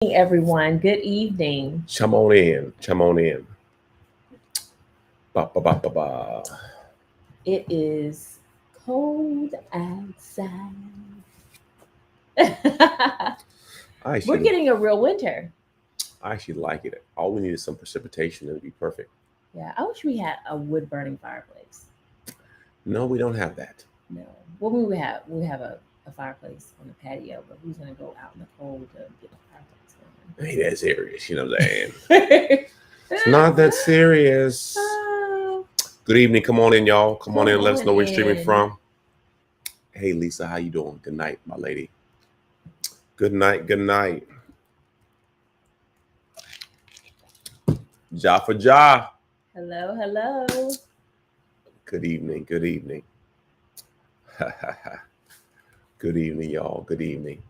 Everyone. Good evening. Come on in. Come on in. Ba, ba, ba, ba, ba. It is cold outside. I We're actually, getting a real winter. I actually like it. All we need is some precipitation and it'd be perfect. Yeah, I wish we had a wood burning fireplace. No, we don't have that. No. What would we have? We have a fireplace on the patio, but who's going to go out in the cold to get the Ain't that serious, you know what I'm saying? fireplace It's not that serious. going? Good evening. Come on in, y'all. Come on Come in. Let us on know where you're streaming in. from. Hey, Lisa, how you doing? Good night, my lady. Good night. Good night. Ja for Ja. Hello, hello. Good evening. Good evening. Good evening, y'all. Good evening.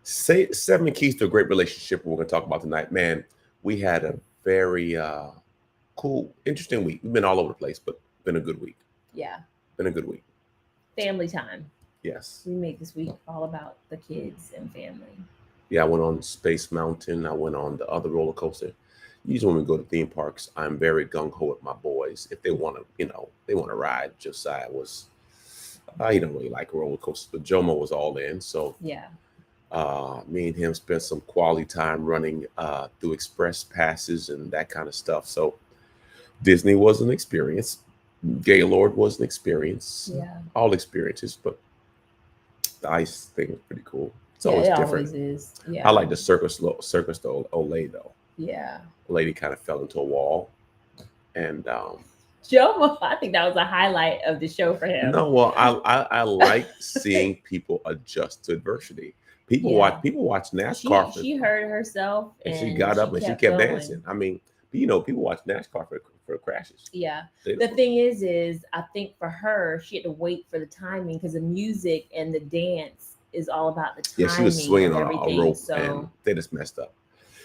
Say 7 keys to a great relationship. We're going to talk about tonight, man. We had a very cool, interesting week. We've been all over the place, but been a good week. Yeah, Been a good week. family time. Yes. We make this week all about the kids and family. Yeah, I went on Space Mountain. I went on the other roller coaster. Usually when we go to theme parks, I'm very gung ho with my boys. If they want to, they want to ride. Josiah was, he don't really like roller coasters, but Jomo was all in. So Yeah. me and him spent some quality time running through express passes and that kind of stuff. So Disney was an experience. Gaylord was an experience. Yeah. All experiences, but the ice thing was pretty cool. It's Yeah, always it different. always is. Yeah. I like the circus to Olay though. Yeah. A lady kind of fell into a wall, and Jomo, I think that was a highlight of the show for him. no, well, I like seeing people adjust to adversity. Yeah. People watch She NASCAR she hurt herself and she and got she up and she kept kept going. dancing. I mean, people watch NASCAR for crashes. Yeah. They The don't- thing is I think for her, she had to wait for the timing because the music and the dance is all about the yeah, she was timing swinging of on a everything. rope So and they just messed up.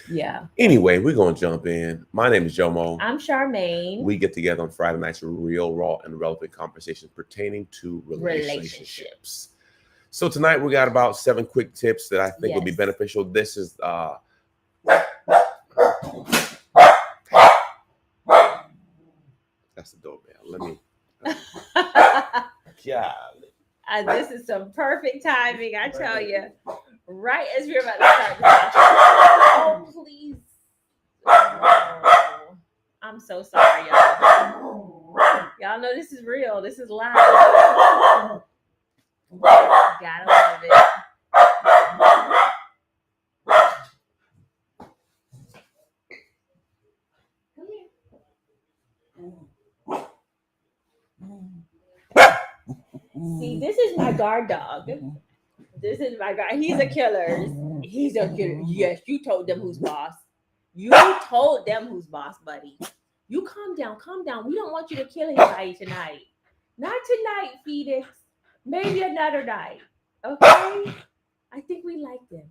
yeah. Anyway, we're gonna jump in. My name is Jomo. I'm Charmaine. We get together on Friday nights for real, raw, and relevant conversations pertaining to relationships. So tonight we got about 7 quick tips that I think would be Yes. beneficial. This is that's the doorbell. Let me yeah. This is some perfect timing, I tell you. Right as we're about to start the podcast. Oh, please. Oh, I'm so sorry, y'all. Y'all know this is real. This is live. Gotta love it. Come here. See, this is my guard dog. This is my guy. He's a killer. He's a killer. Yes, you told them who's boss. You told them who's boss, buddy. You calm down, calm down. We don't want you to kill anybody tonight. Not tonight, Phoenix. Maybe another night. Okay? I think we like them.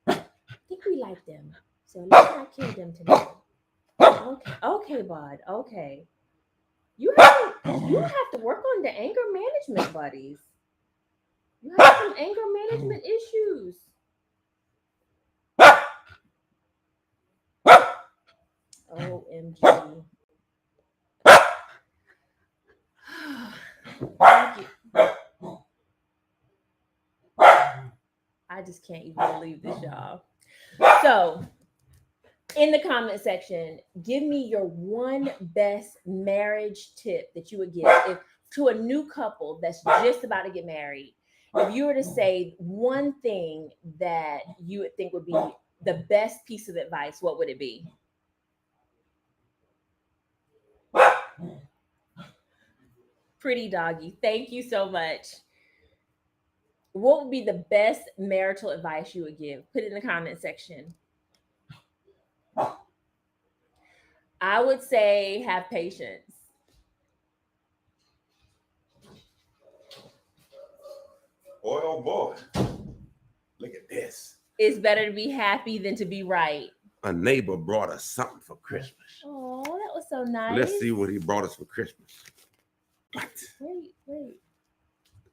I think we like them. So let's not kill them tonight. Okay, okay, bud. Okay. You have to work on the anger management, buddies. You have some anger management issues. OMG. Thank you. I just can't even believe this, y'all. So, in the comment section, give me your one best marriage tip that you would give if to a new couple that's just about to get married. If you were to say one thing that you would think would be the best piece of advice, what would it be? Pretty doggy. Thank you so much. What would be the best marital advice you would give? Put it in the comment section. I would say have patience. Boy, oh boy. Look at this. It's better to be happy than to be right. A neighbor brought us something for Christmas. Oh, that was so nice. Let's see what he brought us for Christmas. What? Wait.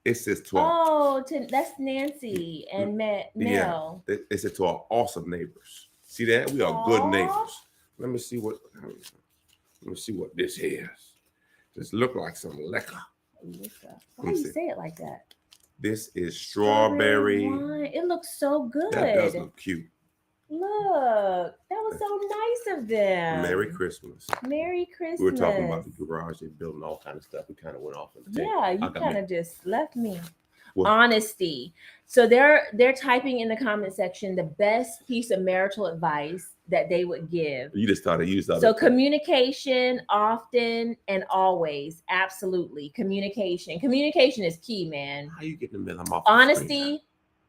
It says to our That's Nancy and yeah. Mel. It says to our awesome neighbors. See that? We are good Aw. neighbors. Let me see what this is. Just look like some liquor. Why do you say it like that? This is strawberry wine. It looks so good. That does look cute. Look, that was so nice of them. Merry Christmas. Merry Christmas. We were talking about the garage, they building all kind of stuff. We kind of went off. Yeah, you kind of just left me. What? Honesty. So they're typing in the comment section the best piece of marital advice that they would give. You just started using. So communication, often and always, absolutely. Communication is key, man. How you getting the middle? Honesty,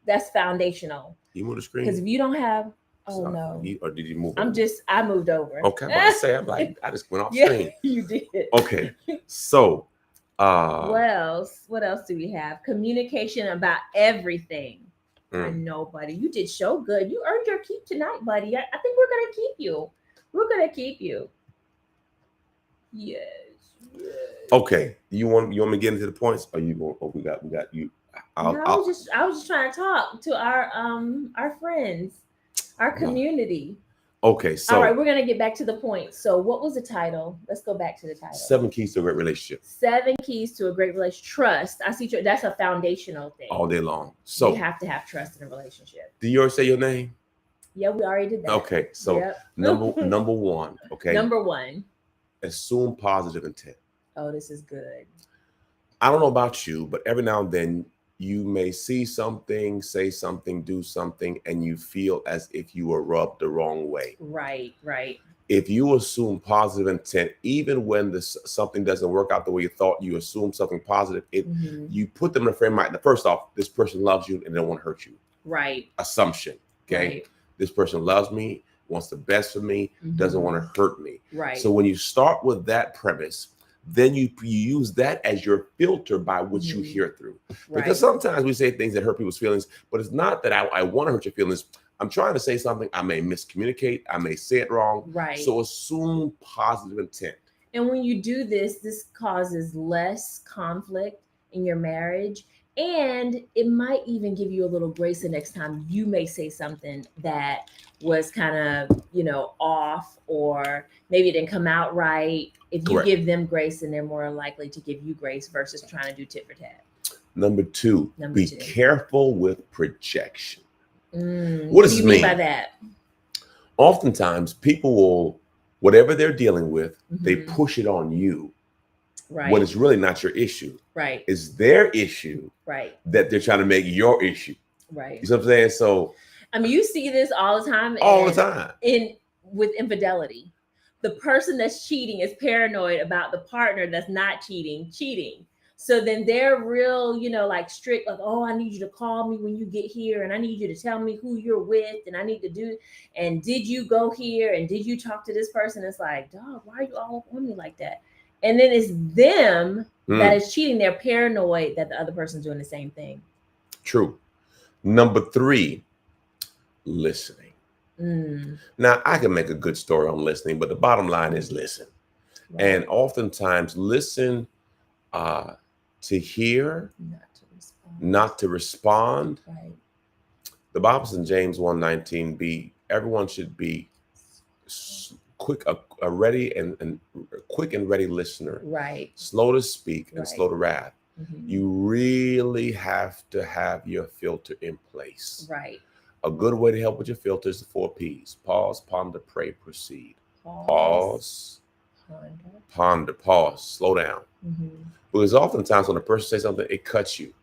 that's foundational. You move the screen because if you don't have. Oh so, no! Or did you move? I moved over. Okay, I'm like, I just went off screen. You did. Okay, so what else do we have? Communication about everything. I know, buddy. You did so good. You earned your keep tonight, buddy. I think we're gonna keep you. We're gonna keep you. Yes. Okay. You want me to get into the points? Or you going? Oh, we got you. I was just trying to talk to our friends, our community. Okay, so all right, we're gonna get back to the point. So, what was the title? Let's go back to the title. 7 Keys to a Great Relationship. 7 Keys to a Great Relationship. Trust. I see. That's a foundational thing. All day long. So you have to have trust in a relationship. Do you already say your name? Yeah, we already did that. Okay, so number one. Okay. Number 1. Assume positive intent. Oh, this is good. I don't know about you, but every now and then you may see something, say something, do something, and you feel as if you were rubbed the wrong way. Right. If you assume positive intent, even when something doesn't work out the way you thought, you assume something positive, you put them in a frame of mind. First off, this person loves you and they don't want to hurt you. Right. Assumption. Okay. Right. This person loves me, wants the best for me, doesn't want to hurt me. Right. So when you start with that premise, then you use that as your filter by which you hear through. Right. Because sometimes we say things that hurt people's feelings, but it's not that I want to hurt your feelings. I'm trying to say something. I may miscommunicate. I may say it wrong. Right. So assume positive intent. And when you do this causes less conflict in your marriage. And it might even give you a little grace the next time you may say something that was kind of, off, or maybe it didn't come out right. If you give them grace, then they're more likely to give you grace versus trying to do tit for tat. Number two, be careful with projection. What does this mean by that? Oftentimes, people will, whatever they're dealing with, they push it on you. Right. When it's really not your issue. Right. It's their issue. Right. That they're trying to make your issue. Right. You know what I'm saying? So you see this all the time. With infidelity. The person that's cheating is paranoid about the partner that's not cheating. So then they're real, like strict, like, oh, I need you to call me when you get here, and I need you to tell me who you're with, and I need to do, and did you go here, and did you talk to this person? It's like, dog, why are you all up on me like that? And then it's them that is cheating. They're paranoid that the other person's doing the same thing. True. Number 3, listening. Now, I can make a good story on listening, but the bottom line is listen. Right. And oftentimes listen to hear, not to respond. Right. The Bible says in James 1:19, everyone should be quick, a ready and quick and ready listener. Right. Slow to speak and slow to wrath. You really have to have your filter in place. Right. A good way to help with your filter is the 4 P's. Pause, ponder, pray, proceed. Pause. Ponder, pause, slow down. Because oftentimes when a person says something, it cuts you.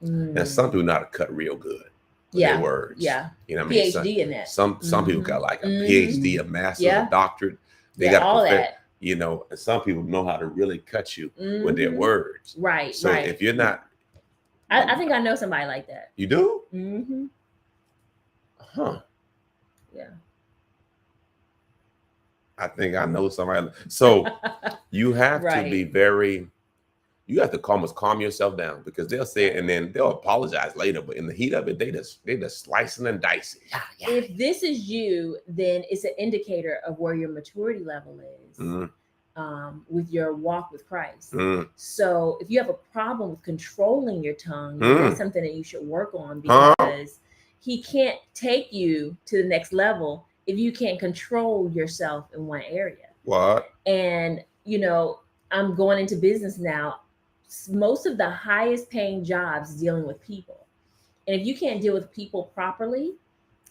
And some people know how to cut real good. Their words. Yeah. You know what I mean? PhD in that. Some people got like a PhD, a master's, a doctorate. They got all that. And some people know how to really cut you with their words. Right. So if you're not, I think I know somebody like that. You do? Mm-hmm. Huh. Yeah. I think I know somebody. So you have to be you have to almost calm yourself down, because they'll say it and then they'll apologize later. But in the heat of it, they just slicing and dicing. Yeah. If this is you, then it's an indicator of where your maturity level is. with your walk with Christ. Mm. So if you have a problem with controlling your tongue, then Mm. that's something that you should work on, Huh? because he can't take you to the next level if you can't control yourself in one area. What? And, I'm going into business now. Most of the highest paying jobs dealing with people. And if you can't deal with people properly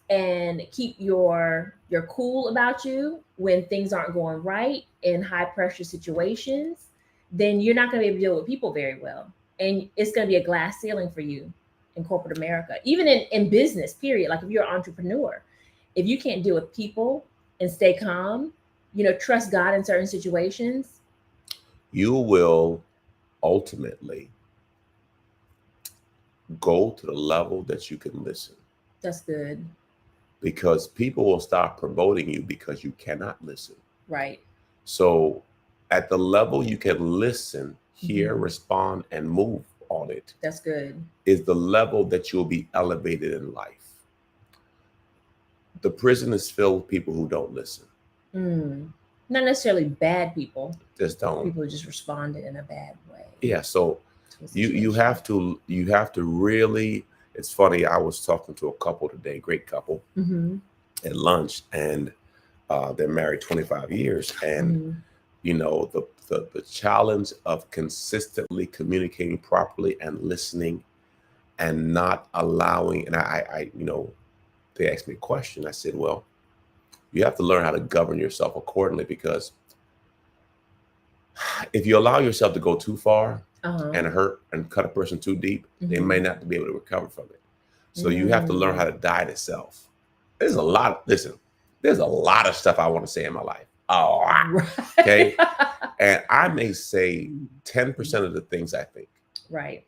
and keep your cool about you when things aren't going right in high pressure situations, then you're not going to be able to deal with people very well. And it's going to be a glass ceiling for you in corporate America, even in business, period. Like if you're an entrepreneur, if you can't deal with people and stay calm, trust God in certain situations. You will ultimately go to the level that you can listen, That's good. because people will stop promoting you because you cannot listen. Right. So at the level you can listen, hear, Mhm. respond, and move on it That's good. is the level that you'll be elevated in life. The prison is filled with people who don't listen. Mm. Not necessarily bad people. Just don't. People just responded in a bad way. Yeah. So To a you situation. have to really. It's funny. I was talking to a couple today, great couple, Mhm. at lunch, and they're married 25 years, and Mhm. the challenge of consistently communicating properly and listening and not allowing. And they asked me a question. I said, well, you have to learn how to govern yourself accordingly, because if you allow yourself to go too far Uh-huh. and hurt and cut a person too deep, they Mhm. may not be able to recover from it. So you have to learn Mm. how to die to self. There's a lot. Listen, there's a lot of stuff I want to say in my life. Oh, okay. Right. And I may say 10% of the things I think. Right.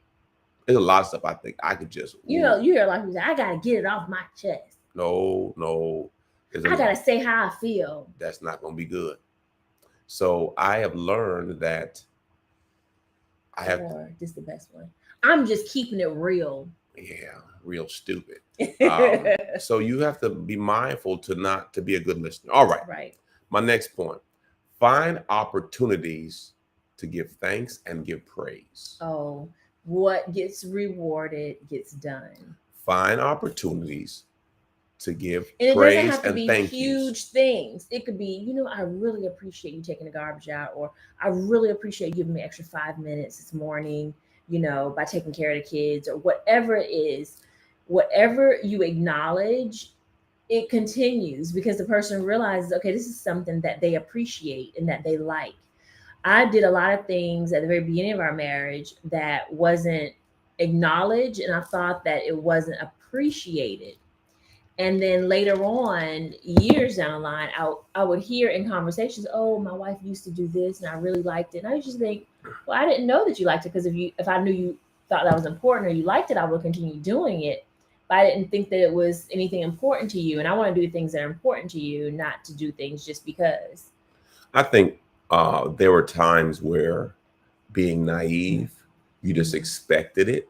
There's a lot of stuff I think I could just. You hear a lot of people say, I gotta get it off my chest. No. I gotta say how I feel. That's not going to be good. So I have learned that I have. Or this is the best one. I'm just keeping it real. Yeah, real stupid. So you have to be mindful to be a good listener. All right. Right. My next point: find opportunities to give thanks and give praise. Oh, what gets rewarded gets done. Find opportunities to give And it doesn't praise have to and be thank yous. huge things. It could be, I really appreciate you taking the garbage out, or I really appreciate you giving me extra 5 minutes this morning, by taking care of the kids, or whatever it is. Whatever you acknowledge, it continues because the person realizes, okay, this is something that they appreciate and that they like. I did a lot of things at the very beginning of our marriage that wasn't acknowledged, and I thought that it wasn't appreciated. And then later on, years down the line, I would hear in conversations, oh, my wife used to do this and I really liked it. And I used to think, well, I didn't know that you liked it, because if I knew you thought that was important or you liked it, I would continue doing it. But I didn't think that it was anything important to you. And I want to do things that are important to you, not to do things just because. I think there were times where, being naive, you just expected it.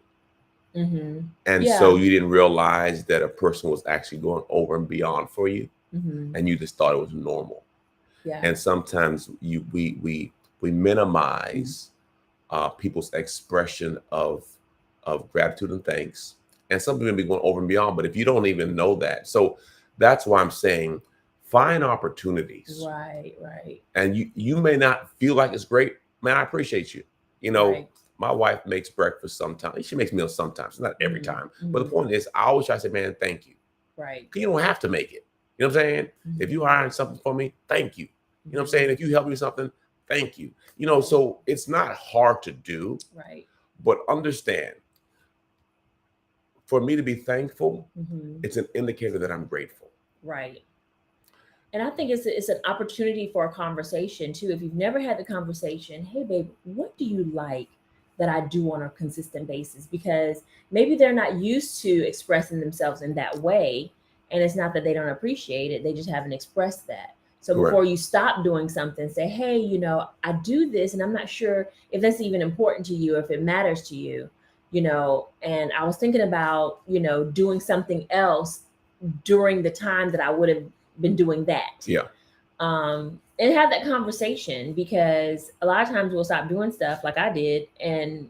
Mm-hmm. And Yeah. so you didn't realize that a person was actually going over and beyond for you, Mm-hmm. and you just thought it was normal. Yeah. And sometimes we minimize people's expression of gratitude and thanks, and some people may be going over and beyond. But if you don't even know that, so that's why I'm saying find opportunities. Right. And you may not feel like it's great, man. I appreciate you. Right. My wife makes breakfast sometimes. She makes meals sometimes, not every Mm-hmm. time. But the point is, I always try to say, man, thank you. Right. You don't have to make it. You know what I'm saying? Mm-hmm. If you iron something for me, thank you. You know what I'm saying? If you help me with something, thank you. So it's not hard to do. Right. But understand, for me to be thankful, Mm-hmm. it's an indicator that I'm grateful. Right. And I think it's an opportunity for a conversation too. If you've never had the conversation, hey babe, what do you like that I do on a consistent basis? Because maybe they're not used to expressing themselves in that way, and it's not that they don't appreciate it, they just haven't expressed that. So Correct. before you stop doing something, say, hey, I do this and I'm not sure if that's even important to you, if it matters to you, and I was thinking about, doing something else during the time that I would have been doing that. Yeah. And and have that conversation, because a lot of times we'll stop doing stuff like I did, and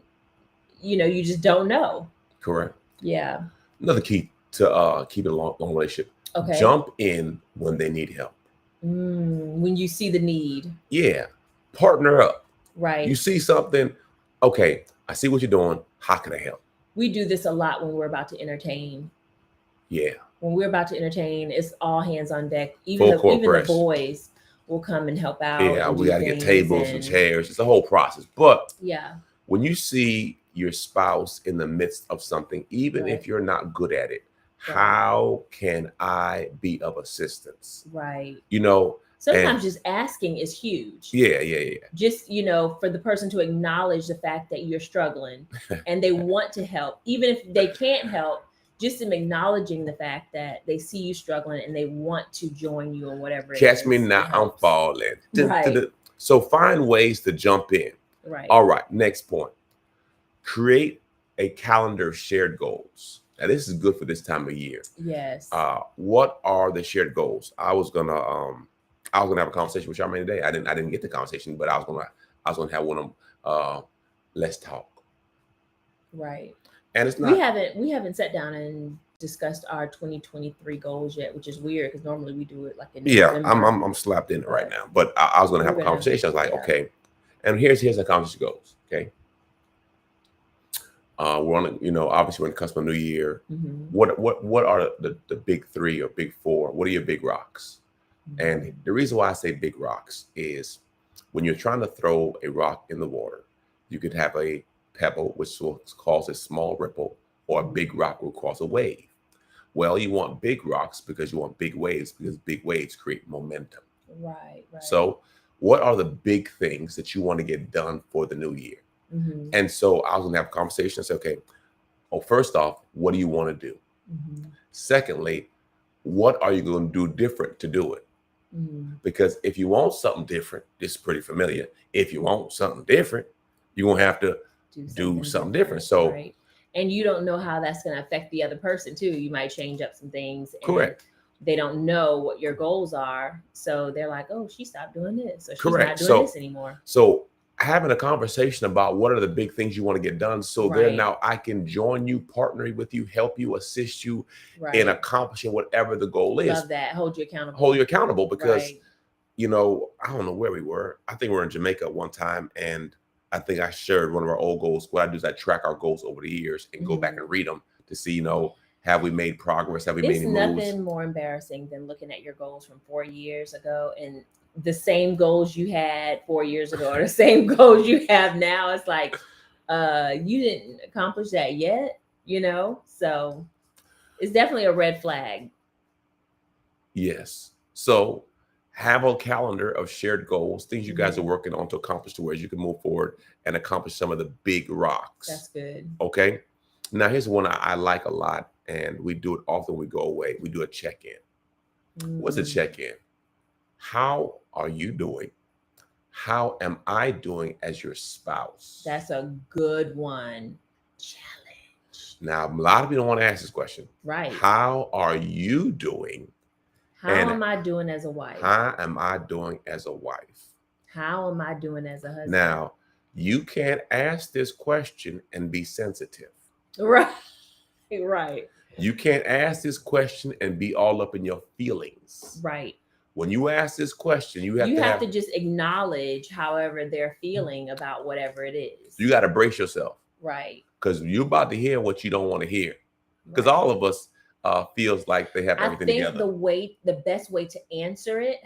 you just don't know. Correct. Yeah. Another key to keep a long relationship: Okay. jump in when they need help. When you see the need. Yeah, partner up. Right. You see something, okay, I see what you're doing. How can I help? We do this a lot when we're about to entertain. Yeah. When we're about to entertain, it's all hands on deck. Full Even court the press. boys will come and help out. Yeah, and we do got to get things tables and chairs. It's a whole process. But yeah, when you see your spouse in the midst of something, even Right. if you're not good at it, Right. how can I be of assistance? right. You know, Sometimes just asking is huge. yeah. Just for the person to acknowledge the fact that you're struggling and they want to help, even if they can't help. Just them acknowledging the fact that they see you struggling and they want to join you or whatever. Catch me now, I'm falling. Right. So find ways to jump in. Right. All right, next point. Create a calendar of shared goals. Now this is good for this time of year. Yes. What are the shared goals? I was gonna have a conversation with Charmaine today. I didn't get the conversation, but I was gonna have one of them. Let's talk. Right. And it's not. We haven't sat down and discussed our 2023 goals yet, which is weird because normally we do it like in November. I'm slapped in it right now. But I was gonna have a conversation. I was like, okay, and here's how conversation goes. Okay. We're on, obviously we're in the cusp of New Year. Mm-hmm. What are the big three or big four? What are your big rocks? Mm-hmm. And the reason why I say big rocks is when you're trying to throw a rock in the water, you could have a pebble, which will cause a small ripple, or a big rock will cause a wave. Well, you want big rocks because you want big waves, because big waves create momentum. Right. So what are the big things that you want to get done for the new year? Mm-hmm. And so I was gonna have a conversation and say, okay, first off, what do you want to do? Mm-hmm. Secondly, what are you going to do different to do it? Mm-hmm. Because if you want something different, it's pretty familiar. If you want something different, you're gonna have to do something different. So, right. And you don't know how that's going to affect the other person too. You might change up some things. Correct. They don't know what your goals are, so they're like, "Oh, she stopped doing this, or she's not doing this anymore." So having a conversation about what are the big things you want to get done, so then now I can join you, partner with you, help you, assist you in accomplishing whatever the goal is. Love that. Hold you accountable. Hold you accountable, because I don't know where we were. I think we were in Jamaica one time, and I think I shared one of our old goals. What I do is I track our goals over the years and go back and read them to see, have we made progress? Have we made any moves? It's nothing more embarrassing than looking at your goals from 4 years ago and the same goals you had 4 years ago or the same goals you have now. It's like, you didn't accomplish that yet, So it's definitely a red flag. Yes. So have a calendar of shared goals, things you guys are working on to accomplish, to where you can move forward and accomplish some of the big rocks. That's good. Okay. Now here's one I like a lot, and we do it often. We go away. We do a check-in. What's a check-in? How are you doing? How am I doing as your spouse? That's a good one. Challenge. Now, a lot of people don't want to ask this question. Right. How are you doing? How am I doing as a wife? How am I doing as a wife? How am I doing as a husband? Now, you can't ask this question and be sensitive. Right. Right. You can't ask this question and be all up in your feelings. Right. When you ask this question, you have to just acknowledge however they're feeling about whatever it is. You got to brace yourself. Right. Because you're about to hear what you don't want to hear. Because all of us feels like they have everything together. I think the best way to answer it,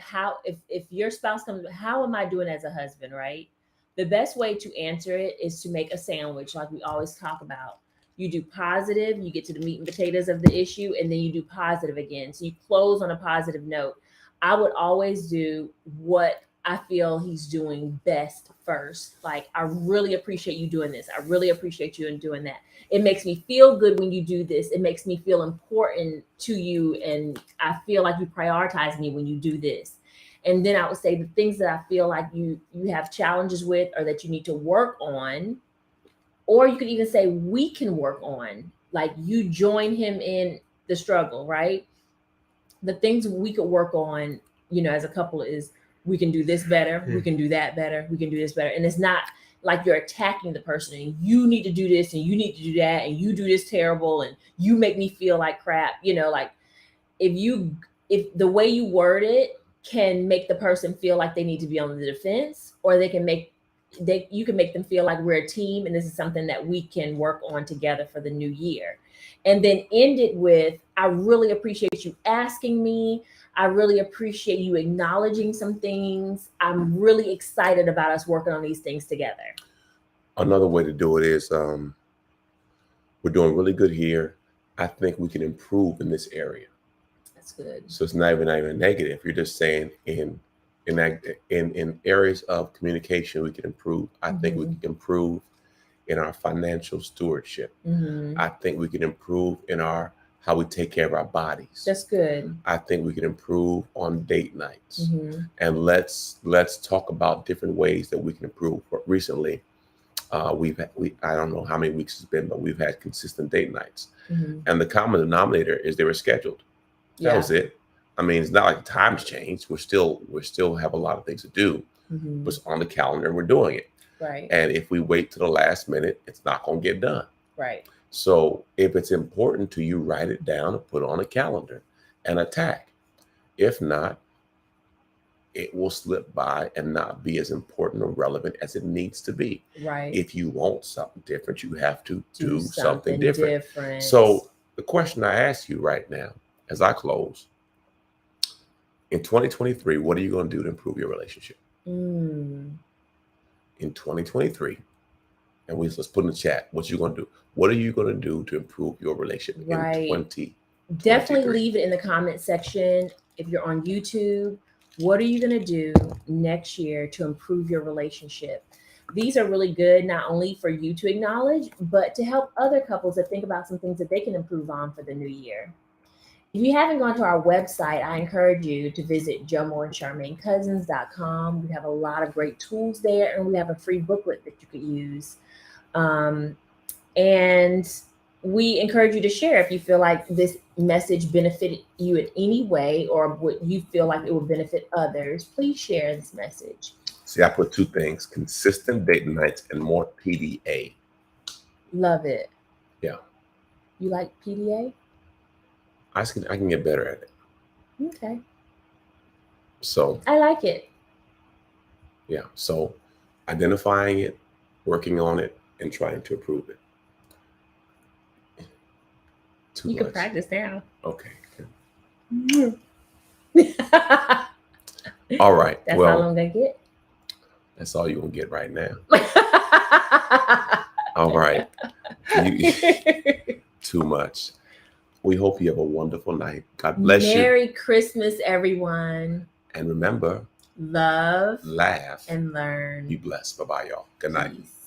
if your spouse comes, how am I doing as a husband, right? The best way to answer it is to make a sandwich, like we always talk about. You do positive, you get to the meat and potatoes of the issue, and then you do positive again. So you close on a positive note. I would always do what I feel he's doing best first. Like, I really appreciate you doing this. I really appreciate you in doing that. It makes me feel good when you do this. It makes me feel important to you. And I feel like you prioritize me when you do this. And then I would say the things that I feel like you have challenges with, or that you need to work on, or you could even say we can work on, like you join him in the struggle, right? The things we could work on, as a couple is we can do this better, we can do that better, we can do this better. And it's not like you're attacking the person and you need to do this and you need to do that and you do this terrible and you make me feel like crap. Like if the way you word it can make the person feel like they need to be on the defense, or you can make them feel like we're a team and this is something that we can work on together for the new year. And then end it with, I really appreciate you asking me. I really appreciate you acknowledging some things. I'm really excited about us working on these things together. Another way to do it is, we're doing really good here. I think we can improve in this area. That's good. So it's not even negative. You're just saying in areas of communication we can improve. I think we can improve in our financial stewardship. I think we can improve in how we take care of our bodies. That's good. I think we can improve on date nights. And let's talk about different ways that we can improve. Recently, I don't know how many weeks it's been, but we've had consistent date nights. And the common denominator is they were scheduled. That was it. I mean, it's not like the times changed. We still have a lot of things to do. But it's on the calendar, we're doing it. Right. And if we wait to the last minute, it's not going to get done. Right. So if it's important to you, write it down and put it on a calendar and attack. If not, it will slip by and not be as important or relevant as it needs to be. Right. If you want something different, you have to do something different. different. So the question I ask you right now, as I close, in 2023, what are you going to do to improve your relationship? In 2023, and let's put in the chat, what you going to do? What are you going to do to improve your relationship in 2023? Definitely leave it in the comment section. If you're on YouTube, what are you going to do next year to improve your relationship? These are really good, not only for you to acknowledge, but to help other couples to think about some things that they can improve on for the new year. If you haven't gone to our website, I encourage you to visit Jomo and Charmaine Cousins.com. We have a lot of great tools there, and we have a free booklet that you could use. And we encourage you to share if you feel like this message benefited you in any way, or what you feel like it will benefit others. Please share this message. See, I put two things: consistent date nights and more PDA. Love it. Yeah. You like PDA? I can get better at it. Okay. So I like it. Yeah. So identifying it, working on it, and trying to improve it. You can practice now. Okay. All right. That's all I'm gonna get. That's all you're gonna get right now. All right. Too much. We hope you have a wonderful night. God bless you. Merry Christmas, everyone. And remember, love, laugh, and learn. Be blessed. Bye-bye, y'all. Good night. Peace.